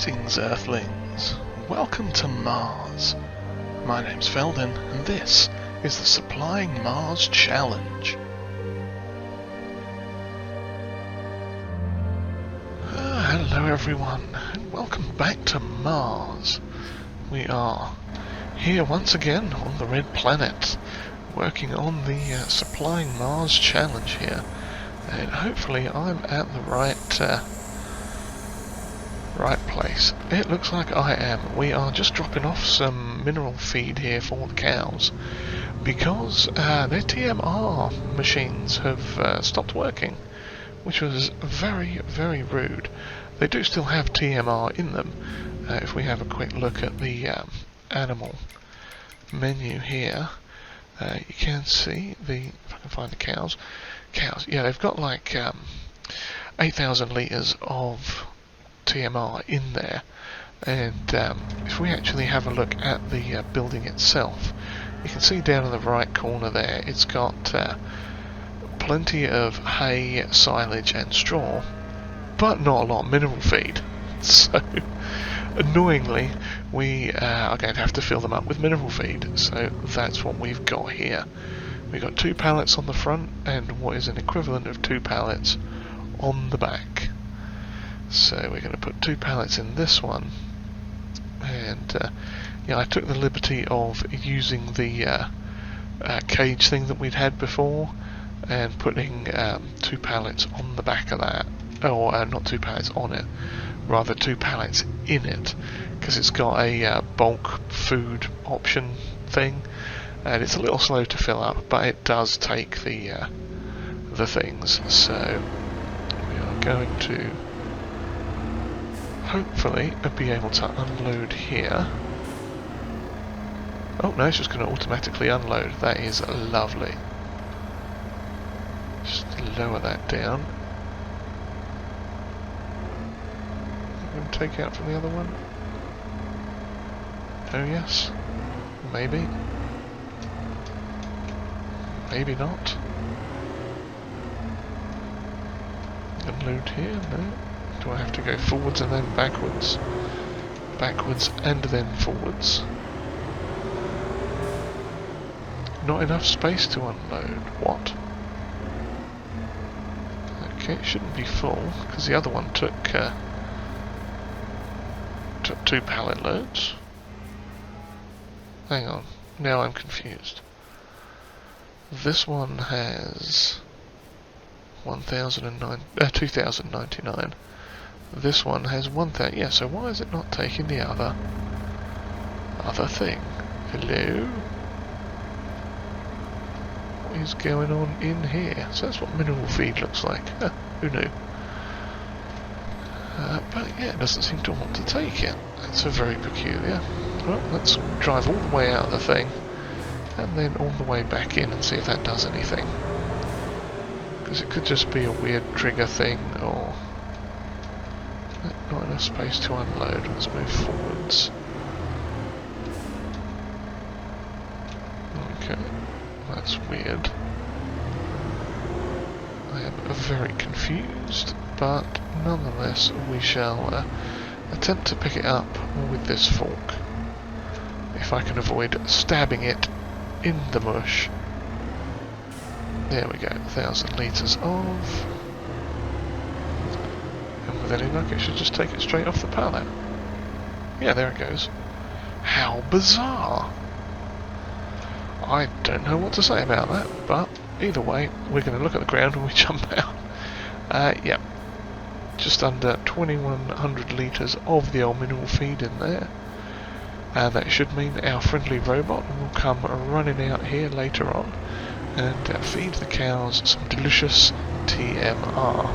Greetings, Earthlings. Welcome to Mars. My name's Felden, and this is the Supplying Mars Challenge. Hello everyone, and welcome back to Mars. We are here once again on the Red Planet, working on the Supplying Mars Challenge here. And hopefully I'm at the right place. It looks like I am. We are just dropping off some mineral feed here for the cows because their TMR machines have stopped working, which was very, very rude. They do still have TMR in them. If we have a quick look at the animal menu here, you can see if I can find the cows, yeah, they've got like 8,000 litres of TMR in there, and if we actually have a look at the building itself, you can see down in the right corner there it's got plenty of hay, silage and straw, but not a lot of mineral feed. So annoyingly we are going to have to fill them up with mineral feed, so that's what we've got here. We've got 2 pallets on the front and what is an equivalent of 2 pallets on the back. So we're going to put 2 pallets in this one, and yeah, I took the liberty of using the cage thing that we'd had before and putting 2 pallets on the back of that, or not 2 pallets on it, rather 2 pallets in it, because it's got a bulk food option thing, and it's a little slow to fill up, but it does take the things. So we are going to hopefully be able to unload here. Oh no, it's just going to automatically unload. That is lovely. Just lower that down. I'm going to take out from the other one. Oh yes. Maybe. Maybe not. Unload here? No. Do I have to go forwards and then backwards? Backwards and then forwards. Not enough space to unload. What? Okay, it shouldn't be full, because the other one took 2 pallet loads. Hang on, now I'm confused. This one has 2,099. This one has 1,000. Yeah, so why is it not taking the other thing? Hello? What is going on in here? So that's what mineral feed looks like. Who knew? But yeah, it doesn't seem to want to take it. That's very peculiar. Well, let's drive all the way out of the thing, and then all the way back in and see if that does anything. Because it could just be a weird trigger thing, or not enough space to unload. Let's move forwards. Okay, that's weird. I am very confused, but nonetheless we shall attempt to pick it up with this fork. If I can avoid stabbing it in the mush. There we go, 1,000 litres of... and with any luck it should just take it straight off the pallet. Yeah, there it goes. How bizarre! I don't know what to say about that, but either way, we're going to look at the ground when we jump out. Yeah, just under 2,100 litres of the old mineral feed in there. And that should mean our friendly robot will come running out here later on and feed the cows some delicious TMR.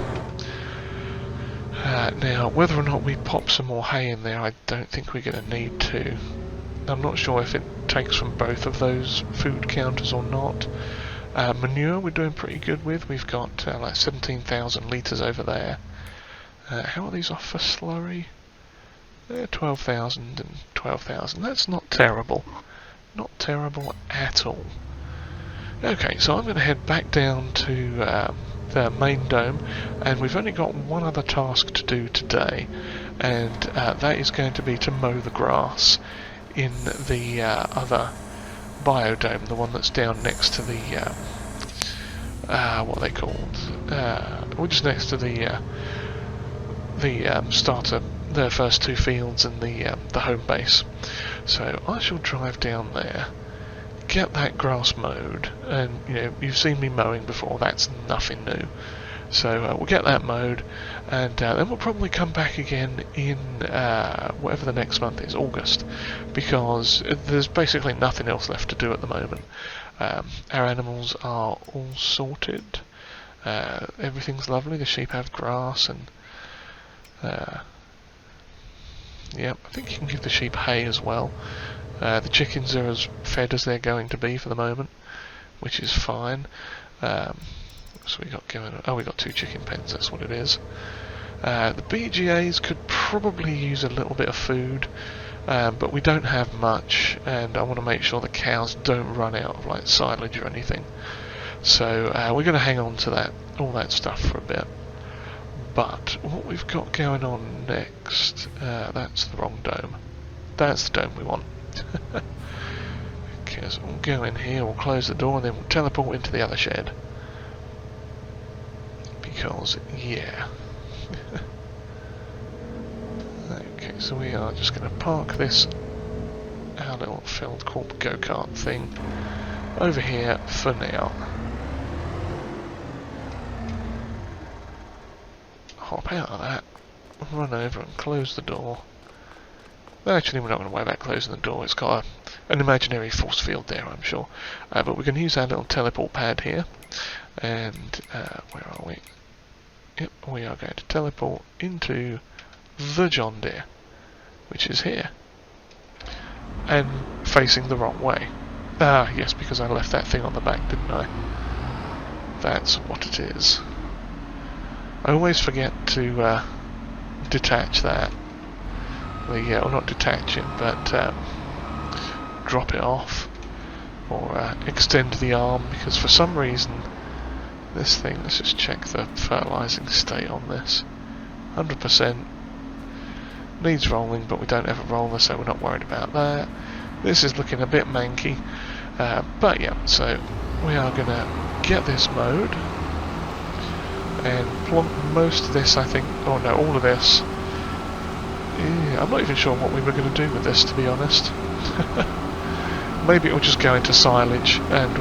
Now, whether or not we pop some more hay in there, I don't think we're going to need to. I'm not sure if it takes from both of those food counters or not. Manure we're doing pretty good with. We've got like 17,000 litres over there. How are these off for slurry? 12,000 and 12,000. That's not terrible. Not terrible at all. Okay, so I'm going to head back down to the main dome, and we've only got one other task to do today, and that is going to be to mow the grass in the other biodome, the one that's down next to the what are they called? We're just next to the starter, the first two fields and the home base. So I shall drive down there, get that grass mowed, and you've seen me mowing before, that's nothing new. So we'll get that mowed, and then we'll probably come back again in whatever the next month is, August, because there's basically nothing else left to do at the moment. Our animals are all sorted, everything's lovely, the sheep have grass, and yeah, I think you can give the sheep hay as well. The chickens are as fed as they're going to be for the moment, which is fine. So we got going. Oh, we got 2 chicken pens. That's what it is. The BGAs could probably use a little bit of food, but we don't have much, and I want to make sure the cows don't run out of like silage or anything. So we're going to hang on to all that stuff for a bit. But what we've got going on next, that's the wrong dome. That's the dome we want. Okay, so we'll go in here, we'll close the door, and then we'll teleport into the other shed. Because, yeah. Okay, so we are just going to park this, our little Feld Corp go-kart thing, over here for now. Hop out of that, run over and close the door. Actually, we're not going to worry about closing the door, it's got an imaginary force field there, I'm sure. But we're going to use our little teleport pad here, and where are we? Yep, we are going to teleport into the John Deere, which is here, and facing the wrong way. Ah, yes, because I left that thing on the back, didn't I? That's what it is. I always forget to detach that. Or not detach it, but drop it off, or extend the arm, because for some reason this thing, let's just check the fertilizing state on this, 100%, needs rolling, but we don't have a roller, so we're not worried about that. This is looking a bit manky, but yeah, so we are going to get this mowed, and plonk most of this, I think, oh no, all of this. Yeah, I'm not even sure what we were going to do with this, to be honest. Maybe it'll just go into silage, and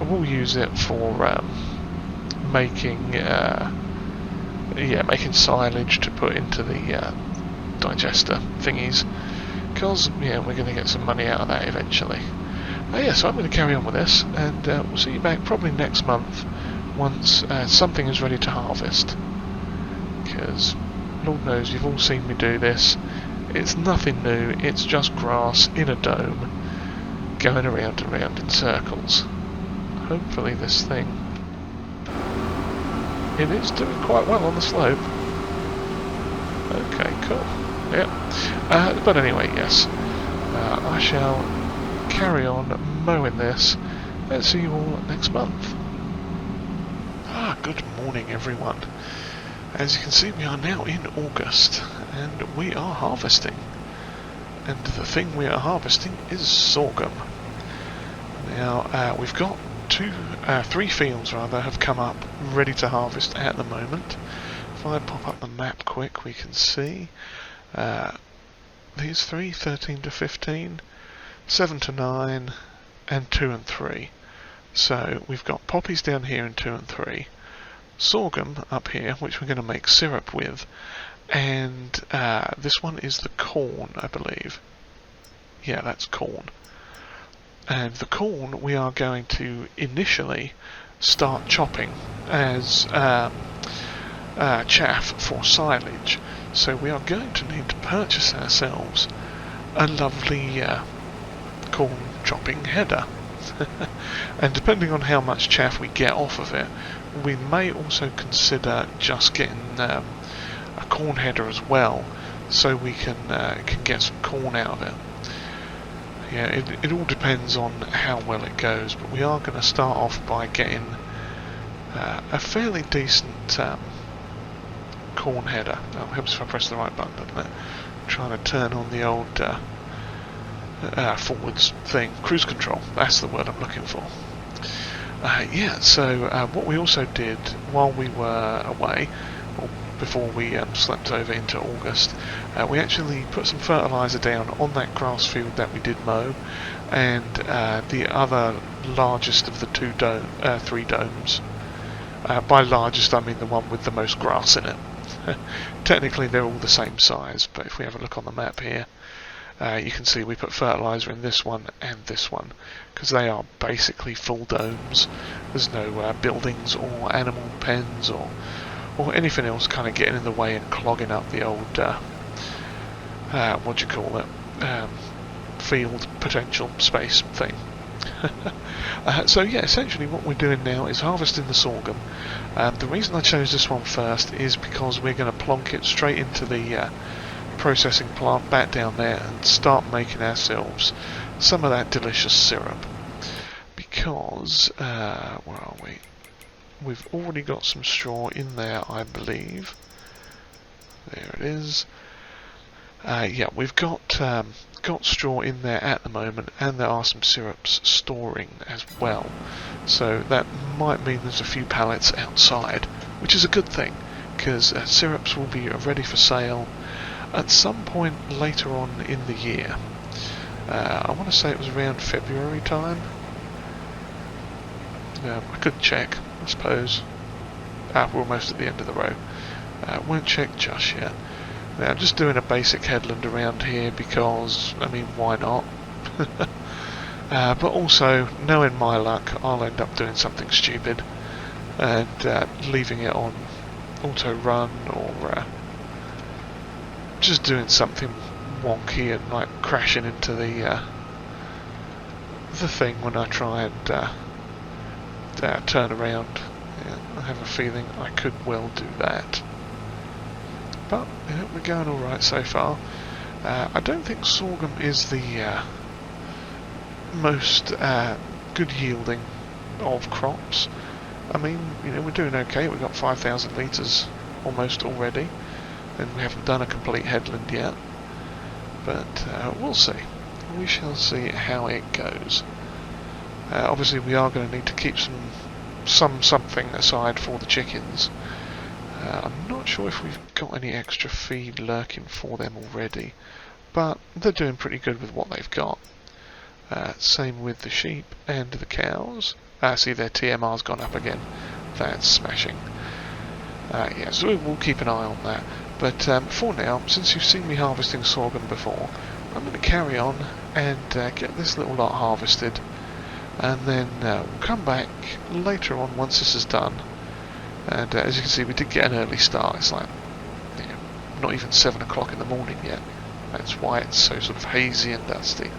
we'll use it for making making silage to put into the digester thingies, because we're going to get some money out of that eventually. Yeah, so I'm going to carry on with this, and we'll see you back probably next month once something is ready to harvest, because Lord knows you've all seen me do this. It's nothing new, it's just grass in a dome going around and round in circles. Hopefully this thing, it is doing quite well on the slope. Okay, cool. Yep. But anyway, yes, I shall carry on mowing this, and see you all next month. Good morning everyone. As you can see, we are now in August, and we are harvesting. And the thing we are harvesting is sorghum. Now, we've got 3 fields rather have come up ready to harvest at the moment. If I pop up the map quick, we can see these 3, 13 to 15, 7 to 9, and 2 and 3. So we've got poppies down here in 2 and 3, sorghum up here, which we're going to make syrup with, and this one is the corn, I believe. Yeah, that's corn. And the corn we are going to initially start chopping as chaff for silage. So we are going to need to purchase ourselves a lovely corn chopping header. And depending on how much chaff we get off of it, we may also consider just getting a corn header as well, so we can get some corn out of it. Yeah, it all depends on how well it goes, but we are going to start off by getting a fairly decent corn header. Oh, it helps if I press the right button, doesn't it? I'm trying to turn on the old forwards thing, cruise control, that's the word I'm looking for. Yeah, so what we also did while we were away, or before we slept over into August, we actually put some fertilizer down on that grass field that we did mow, and the other largest of the three domes. By largest I mean the one with the most grass in it. Technically they're all the same size, but if we have a look on the map here, you can see we put fertilizer in this one and this one, because they are basically full domes. There's no buildings or animal pens or anything else kind of getting in the way and clogging up the old, what do you call it, field potential space thing. So yeah, essentially what we're doing now is harvesting the sorghum. The reason I chose this one first is because we're going to plonk it straight into the processing plant back down there and start making ourselves some of that delicious syrup. Because, where are we? We've already got some straw in there, I believe. There it is. Yeah, we've got straw in there at the moment, and there are some syrups storing as well. So that might mean there's a few pallets outside, which is a good thing, because syrups will be ready for sale at some point later on in the year. I want to say it was around February time. I could check, I suppose. We're almost at the end of the row. Won't check just yet. Now, I'm just doing a basic headland around here because, I mean, why not? But also, knowing my luck, I'll end up doing something stupid and leaving it on auto run, or just doing something wonky and like crashing into the thing when I try and turn around. Yeah, I have a feeling I could well do that. But yeah, we're going alright so far. I don't think sorghum is the most good yielding of crops. I mean, you know, we're doing okay. We've got 5,000 litres almost already, and we haven't done a complete headland yet. But we'll see. We shall see how it goes. Obviously, we are going to need to keep something aside for the chickens. I'm not sure if we've got any extra feed lurking for them already, but they're doing pretty good with what they've got. Same with the sheep and the cows. See, their TMR's gone up again. That's smashing. Yeah, so we'll keep an eye on that. But for now, since you've seen me harvesting sorghum before, I'm going to carry on and get this little lot harvested, and then we'll come back later on once this is done. And as you can see, we did get an early start. It's like, you know, not even 7 o'clock in the morning yet. That's why it's so sort of hazy and dusty.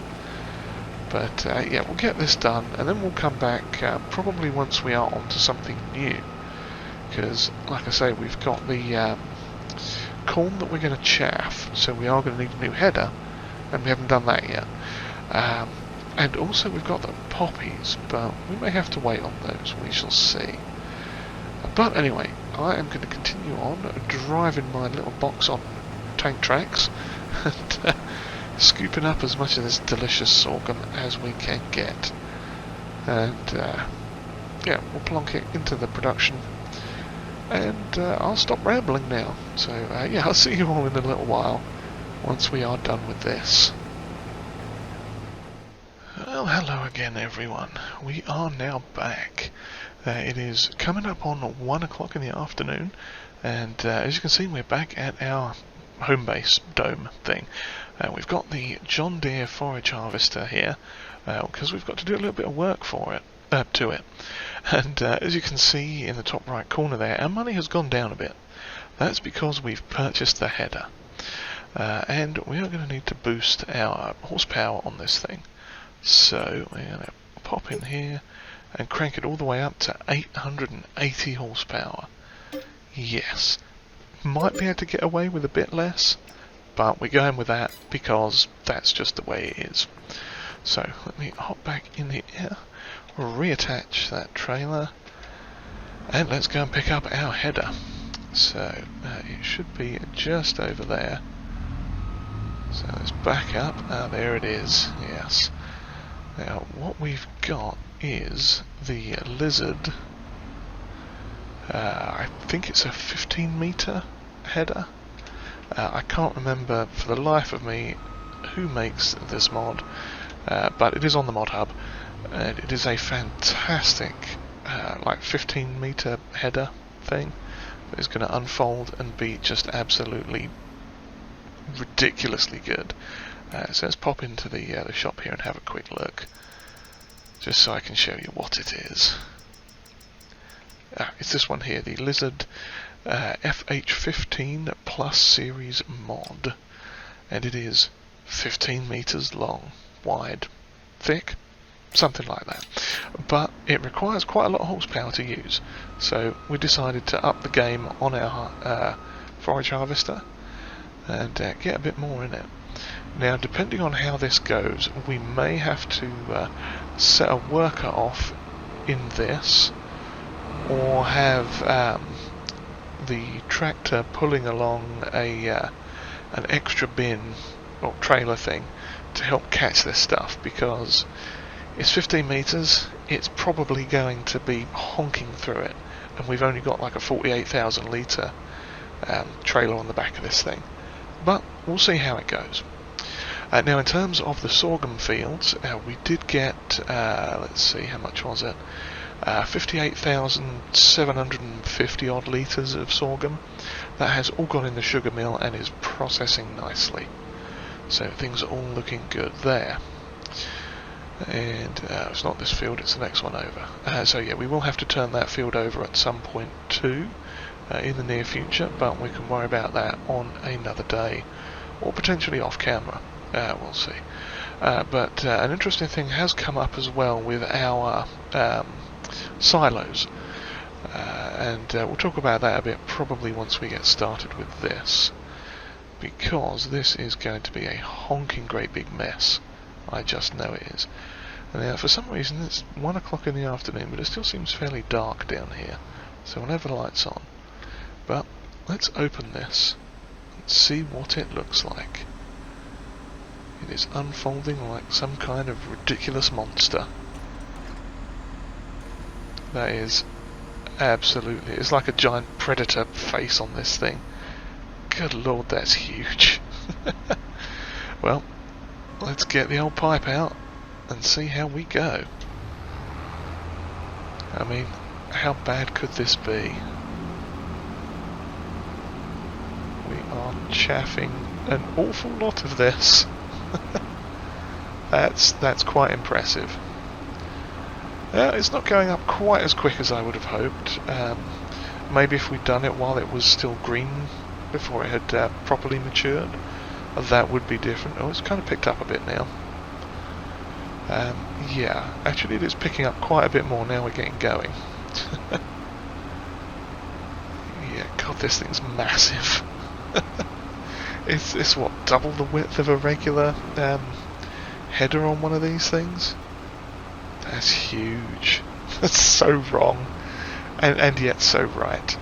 But yeah, we'll get this done, and then we'll come back probably once we are onto something new. Because, like I say, we've got the corn that we're going to chaff, so we are going to need a new header, and we haven't done that yet. And also we've got the poppies, but we may have to wait on those. We shall see. But anyway, I am going to continue on driving my little box on tank tracks and scooping up as much of this delicious sorghum as we can get. And yeah, we'll plonk it into the production, and I'll stop rambling now. So yeah, I'll see you all in a little while once we are done with this. Well, hello again everyone. We are now back. It is coming up on 1 o'clock in the afternoon, and as you can see, we're back at our home base dome thing. We've got the John Deere forage harvester here, because we've got to do a little bit of work for it, to it. And as you can see in the top right corner there, our money has gone down a bit. That's because we've purchased the header. And we are going to need to boost our horsepower on this thing. So we're going to pop in here and crank it all the way up to 880 horsepower. Yes, might be able to get away with a bit less, but we're going with that because that's just the way it is. So let me hop back in here, reattach that trailer, And let's go and pick up our header. So it should be just over there. So let's back up. There it is, yes. Now what we've got is the lizard. I think it's a 15-meter header. I can't remember for the life of me who makes this mod, but it is on the mod hub, and it is a fantastic like 15-meter header thing that is going to unfold and be just absolutely ridiculously good. So let's pop into the shop here and have a quick look, just so I can show you what it is. It's this one here, the Lizard FH15 Plus Series mod, and it is 15 meters long, wide, thick, something like that. But it requires quite a lot of horsepower to use, so we decided to up the game on our forage harvester and get a bit more in it. Now, depending on how this goes, we may have to set a worker off in this, or have the tractor pulling along an extra bin or trailer thing to help catch this stuff, because it's 15 meters, it's probably going to be honking through it, and we've only got like a 48,000 litre trailer on the back of this thing. But we'll see how it goes. Now, in terms of the sorghum fields, we did get, let's see, how much was it? 58,750 odd litres of sorghum. That has all gone in the sugar mill and is processing nicely. So things are all looking good there. And it's not this field, it's the next one over. So yeah, we will have to turn that field over at some point too, in the near future, but we can worry about that on another day, or potentially off camera. We'll see. But an interesting thing has come up as well with our silos, and we'll talk about that a bit probably once we get started with this, because this is going to be a honking great big mess. I just know it is. And for some reason it's 1 o'clock in the afternoon, but it still seems fairly dark down here, so we'll have the lights on. But let's open this and see what it looks like. It is unfolding like some kind of ridiculous monster. That is absolutely... it's like a giant predator face on this thing. Good lord, that's huge. Well, let's get the old pipe out and see how we go. I mean, how bad could this be? We are chaffing an awful lot of this. That's quite impressive. It's not going up quite as quick as I would have hoped. Maybe if we'd done it while it was still green, before it had properly matured, that would be different. Oh, it's kind of picked up a bit now. Yeah, actually it is picking up quite a bit more now we're getting going. Yeah, God, this thing's massive. It's what, double the width of a regular header on one of these things? That's huge. That's so wrong, and yet so right.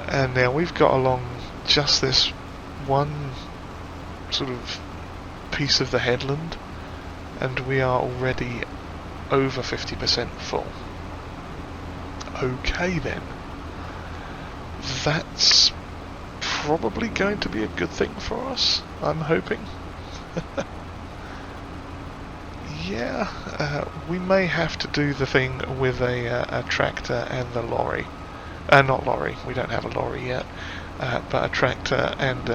And now we've got along just this one sort of piece of the headland, and we are already over 50% full. Okay then. That's probably going to be a good thing for us, I'm hoping. Yeah, we may have to do the thing with a tractor and the lorry. Not lorry, we don't have a lorry yet, but a tractor and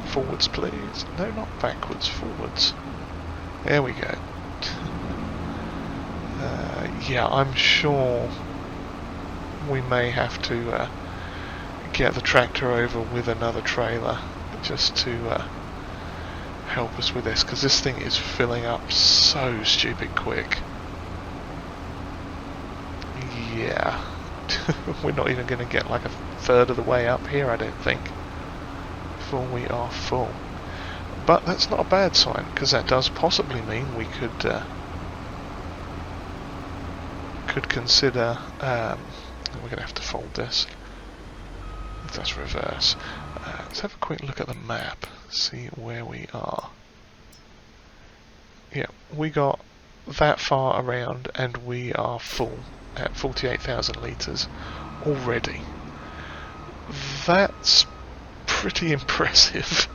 forwards please. No, not backwards, forwards. There we go. Yeah, I'm sure we may have to get the tractor over with another trailer just to help us with this, because this thing is filling up so stupid quick. Yeah. We're not even going to get like a third of the way up here, I don't think, before we are full. But that's not a bad sign, because that does possibly mean we could consider we're going to have to fold this. That's reverse. Let's have a quick look at the map, see where we are. Yeah, we got that far around and we are full at 48,000 litres already. That's pretty impressive.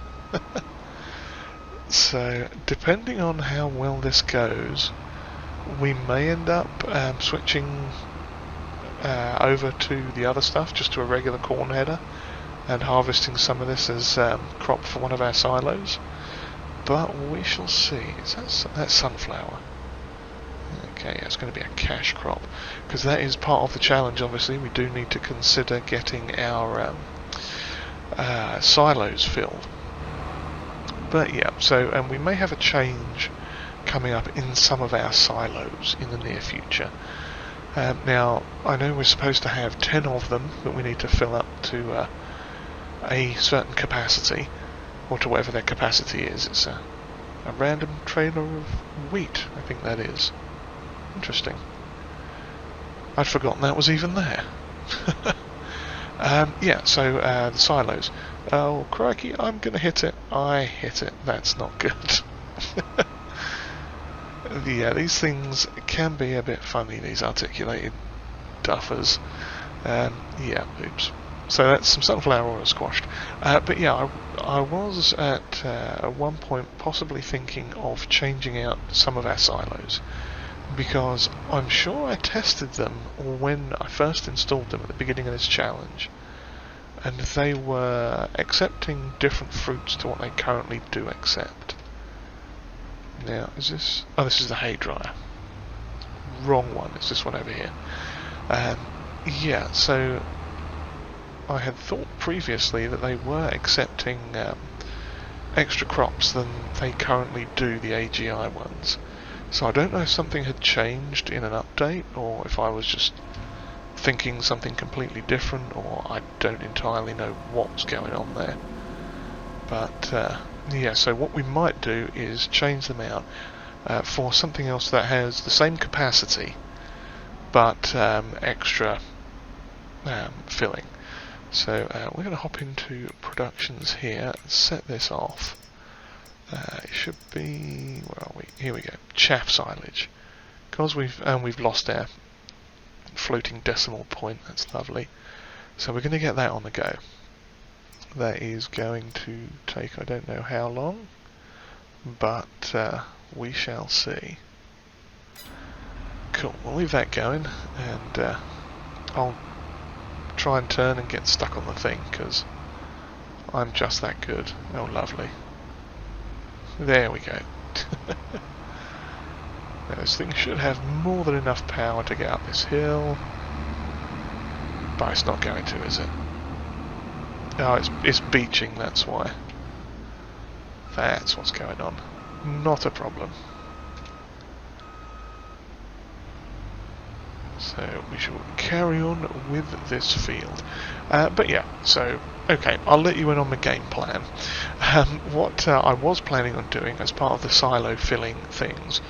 So, depending on how well this goes, we may end up switching over to the other stuff, just to a regular corn header, and harvesting some of this as crop for one of our silos. But we shall see. That's sunflower. Okay, it's going to be a cash crop, because that is part of the challenge. Obviously, we do need to consider getting our silos filled. But yeah, so and we may have a change coming up in some of our silos in the near future. Now, I know we're supposed to have 10 of them that we need to fill up to a certain capacity, or to whatever their capacity is. It's a random trailer of wheat, I think that is. Interesting. I'd forgotten that was even there. Yeah, so the silos. Oh, crikey, I'm going to hit it. I hit it. That's not good. Yeah, these things can be a bit funny, these articulated duffers. Yeah, oops. So that's some sunflower oil squashed. But yeah, I was at one point possibly thinking of changing out some of our silos, because I'm sure I tested them when I first installed them at the beginning of this challenge, and they were accepting different fruits to what they currently do accept. Now, is this... oh, this is the hay dryer. Wrong one, it's this one over here. Yeah, so I had thought previously that they were accepting extra crops than they currently do, the AGI ones. So I don't know if something had changed in an update, or if I was just thinking something completely different, or I don't entirely know what's going on there. But yeah, so what we might do is change them out for something else that has the same capacity, but extra filling. So we're going to hop into productions here and set this off. It should be, where are we? Here we go. Chaff silage. Because we've lost our floating decimal point. That's lovely. So we're going to get that on the go. That is going to take, I don't know how long, but we shall see. Cool. We'll leave that going, and I'll try and turn and get stuck on the thing, because I'm just that good. Oh, lovely. There we go. Now, this thing should have more than enough power to get up this hill, but it's not going to, is it? Oh, it's beaching, that's why. That's what's going on. Not a problem. So we shall carry on with this field. But yeah, so, okay, I'll let you in on the game plan. What I was planning on doing as part of the silo filling things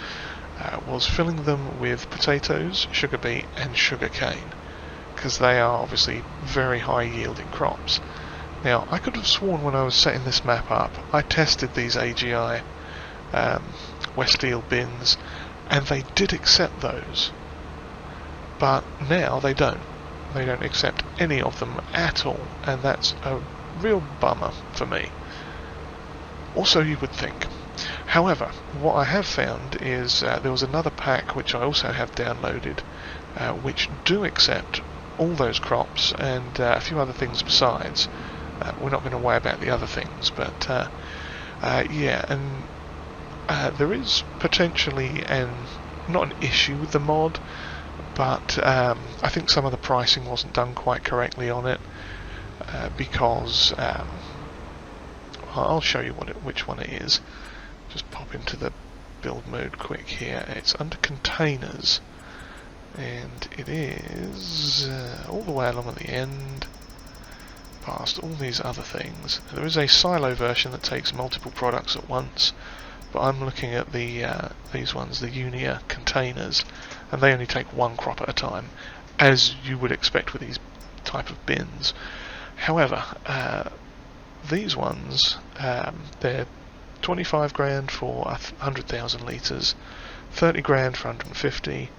was filling them with potatoes, sugar beet and sugar cane, because they are obviously very high yielding crops. Now, I could have sworn when I was setting this map up, I tested these AGI Westeel bins, and they did accept those. But now they don't. They don't accept any of them at all, and that's a real bummer for me. Also, you would think. However, what I have found is there was another pack which I also have downloaded, which do accept all those crops and a few other things besides. We're not going to worry about the other things, but yeah, and there is potentially not an issue with the mod, but I think some of the pricing wasn't done quite correctly on it, because I'll show you which one it is. Just pop into the build mode quick here. It's under containers, and it is all the way along at the end, past all these other things. There is a silo version that takes multiple products at once, but I'm looking at the these ones, the Unia containers, and they only take one crop at a time. as you would expect with these type of bins. However, these ones, they're 25 grand for 100,000 litres, 30 grand for 150,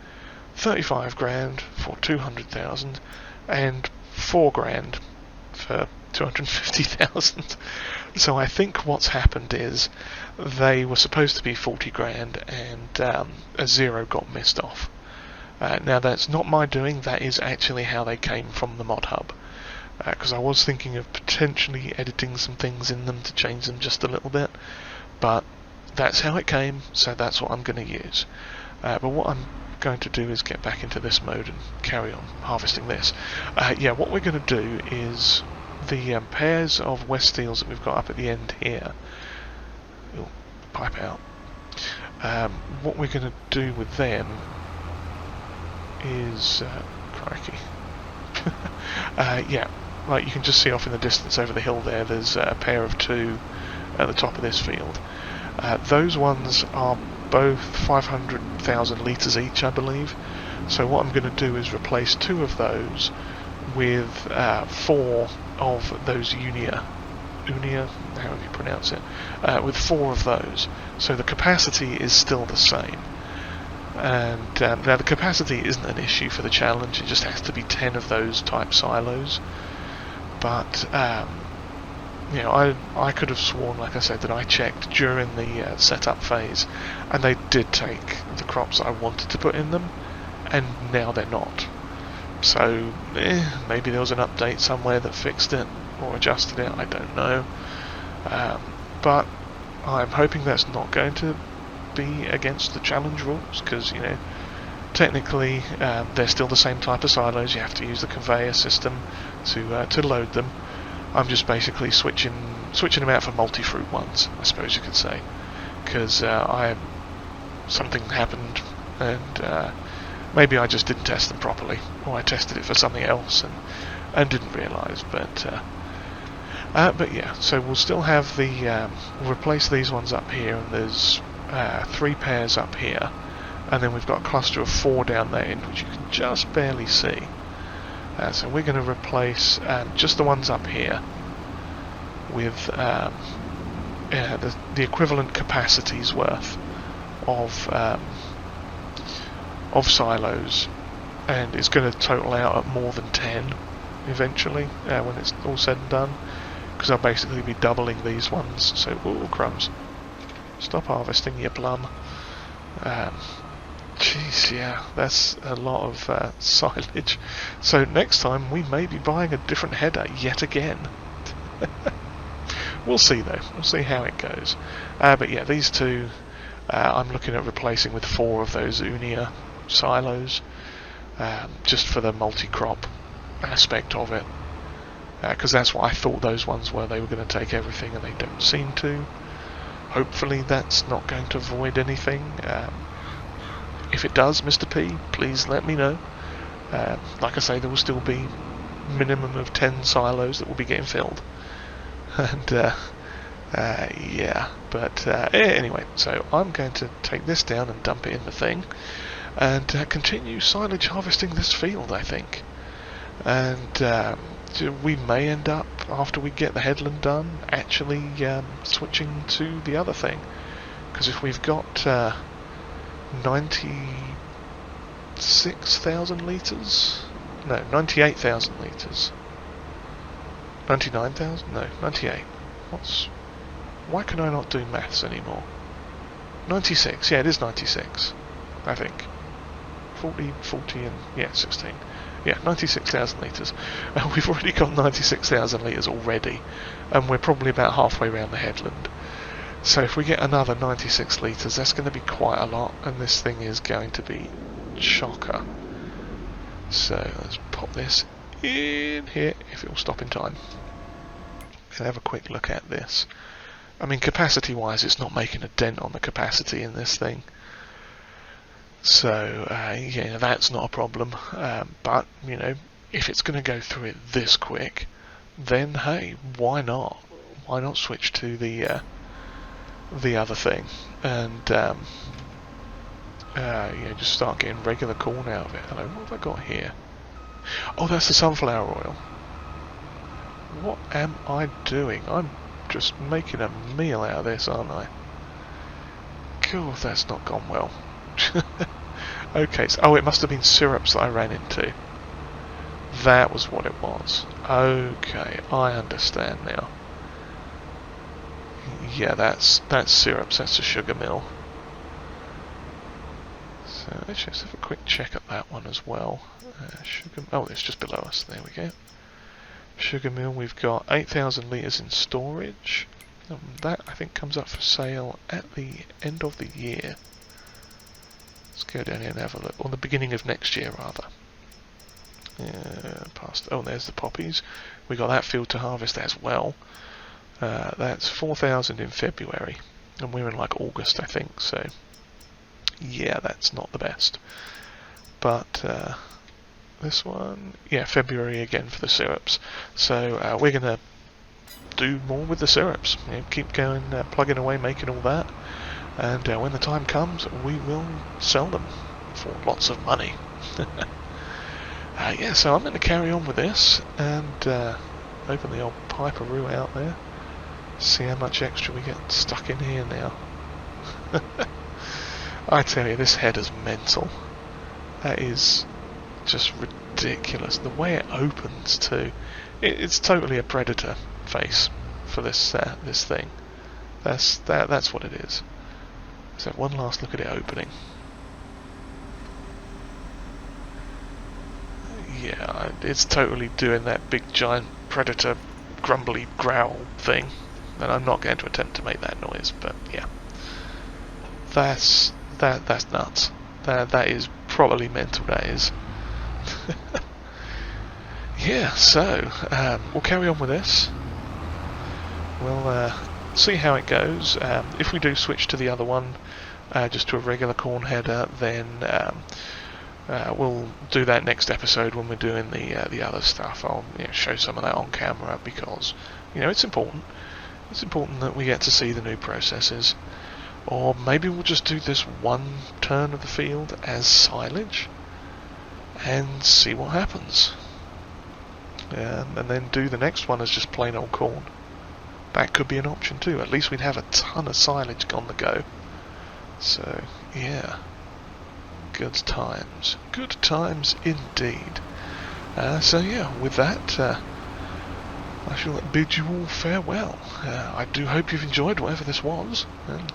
35 grand for 200,000, and 4 grand for 250,000. So I think what's happened is they were supposed to be 40 grand and a zero got missed off. Now that's not my doing, that is actually how they came from the mod hub. Because I was thinking of potentially editing some things in them to change them just a little bit, but that's how it came, so that's what I'm going to use. But what I'm going to do is get back into this mode and carry on harvesting this. Yeah, what we're going to do is the pairs of West Steels that we've got up at the end here. Ooh, pipe out. What we're going to do with them is crikey. Yeah, like you can just see off in the distance over the hill there, there's a pair of two at the top of this field. Those ones are both 500,000 litres each, I believe. So what I'm going to do is replace 2 of those with 4 of those Unia, however you pronounce it, with 4 of those. So the capacity is still the same. And now the capacity isn't an issue for the challenge, it just has to be 10 of those type silos. But you know, I could have sworn, like I said, that I checked during the setup phase, and they did take the crops I wanted to put in them, and now they're not. So maybe there was an update somewhere that fixed it or adjusted it, I don't know. But I'm hoping that's not going to be against the challenge rules, because, you know, technically they're still the same type of silos. You have to use the conveyor system to load them. I'm just basically switching them out for multi-fruit ones, I suppose you could say, because something happened and maybe I just didn't test them properly, or I tested it for something else and didn't realise. But yeah, so we'll still have we'll replace these ones up here, and there's 3 pairs up here, and then we've got a cluster of 4 down there, which you can just barely see. So we're going to replace just the ones up here with the equivalent capacities worth of silos, and it's going to total out at more than 10 eventually when it's all said and done, because I'll basically be doubling these ones. So, ooh, crumbs. Stop harvesting, you plum. Jeez, yeah, that's a lot of silage. So next time we may be buying a different header yet again. We'll see though, we'll see how it goes. But yeah, these 2 I'm looking at replacing with 4 of those Unia silos, just for the multi-crop aspect of it. Because that's what I thought those ones were, they were going to take everything, and they don't seem to. Hopefully that's not going to void anything. If it does, Mr. P, please let me know. Like I say, there will still be minimum of 10 silos that will be getting filled. And yeah, but anyway, so I'm going to take this down and dump it in the thing, and continue silage harvesting this field, I think. And we may end up, after we get the headland done, actually switching to the other thing. Because if we've got 96,000 litres? No, 98,000 litres. 99,000? No, 98. Why can I not do maths anymore? 96, yeah, it is 96, I think. 40, and, yeah, 16. Yeah, 96,000 litres. We've already got 96,000 litres already, and we're probably about halfway around the headland. So if we get another 96 litres, that's going to be quite a lot, and this thing is going to be chocker. So let's pop this in here, if it will stop in time. And have a quick look at this. I mean, capacity-wise, it's not making a dent on the capacity in this thing. So, yeah, that's not a problem. But, you know, if it's going to go through it this quick, then, hey, why not? Why not switch to the other thing, and yeah, just start getting regular corn out of it. Hello, what have I got here? Oh, that's the sunflower oil. What am I doing? I'm just making a meal out of this, aren't I? God, that's not gone well. Okay, so, oh, it must have been syrups that I ran into. That was what it was. Okay, I understand now. Yeah, that's syrups, that's a sugar mill. So actually, let's have a quick check at that one as well. Sugar. Oh, it's just below us. There we go. Sugar mill. We've got 8,000 litres in storage. That I think comes up for sale at the end of the year. Let's go down here and have a look. Or the beginning of next year, rather. Past. Oh, there's the poppies. We got that field to harvest as well. That's 4,000 in February, and we're in like August, I think. So. Yeah, that's not the best. But this one, yeah, February again for the syrups. So we're going to do more with the syrups. You know, keep going, plugging away, making all that. And when the time comes, we will sell them for lots of money. Yeah, so I'm going to carry on with this and open the old piperoo out there. See how much extra we get stuck in here now. I tell you, this header's mental. That is just ridiculous. The way it opens too. It's totally a predator face for this this thing. That's what it is. So one last look at it opening. Yeah, it's totally doing that big giant predator grumbly growl thing. And I'm not going to attempt to make that noise, but yeah. That's nuts. That is probably mental, that is. Yeah, so we'll carry on with this. We'll see how it goes. If we do switch to the other one, just to a regular corn header, then we'll do that next episode when we're doing the other stuff. I'll show some of that on camera because it's important. It's important that we get to see the new processes. Or maybe we'll just do this one turn of the field as silage and see what happens. And then do the next one as just plain old corn. That could be an option too. At least we'd have a ton of silage on the go. So, yeah. Good times. Good times indeed. So yeah, with that, I shall bid you all farewell. I do hope you've enjoyed whatever this was. And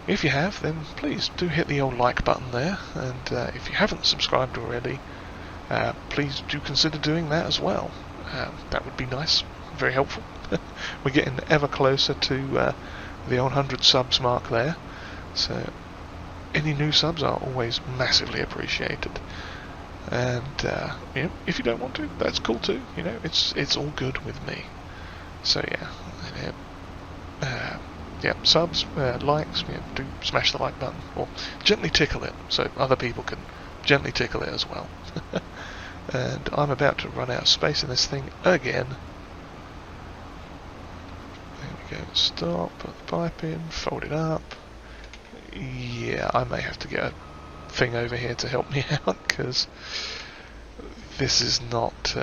if you have, then please do hit the old like button there, and if you haven't subscribed already, please do consider doing that as well. That would be nice, very helpful. We're getting ever closer to the old 100 subs mark there, so any new subs are always massively appreciated. And if you don't want to, that's cool too. It's all good with me. So yeah, subs, likes, do smash the like button, or gently tickle it, so other people can gently tickle it as well. And I'm about to run out of space in this thing again. There we go, stop, put the pipe in, fold it up. Yeah, I may have to get a thing over here to help me out, because this is not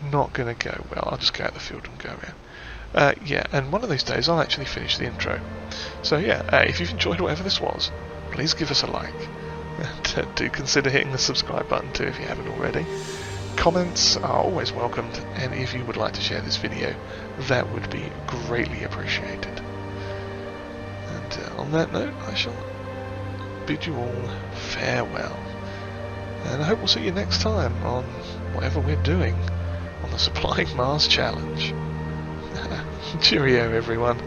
going to go well. I'll just go out the field and go around. Yeah, and one of these days I'll actually finish the intro. So yeah, if you've enjoyed whatever this was, please give us a like. And do consider hitting the subscribe button too if you haven't already. Comments are always welcomed, and if you would like to share this video, that would be greatly appreciated. And on that note, I shall bid you all farewell. And I hope we'll see you next time on whatever we're doing on the Supplying Mars Challenge. Cheerio, everyone.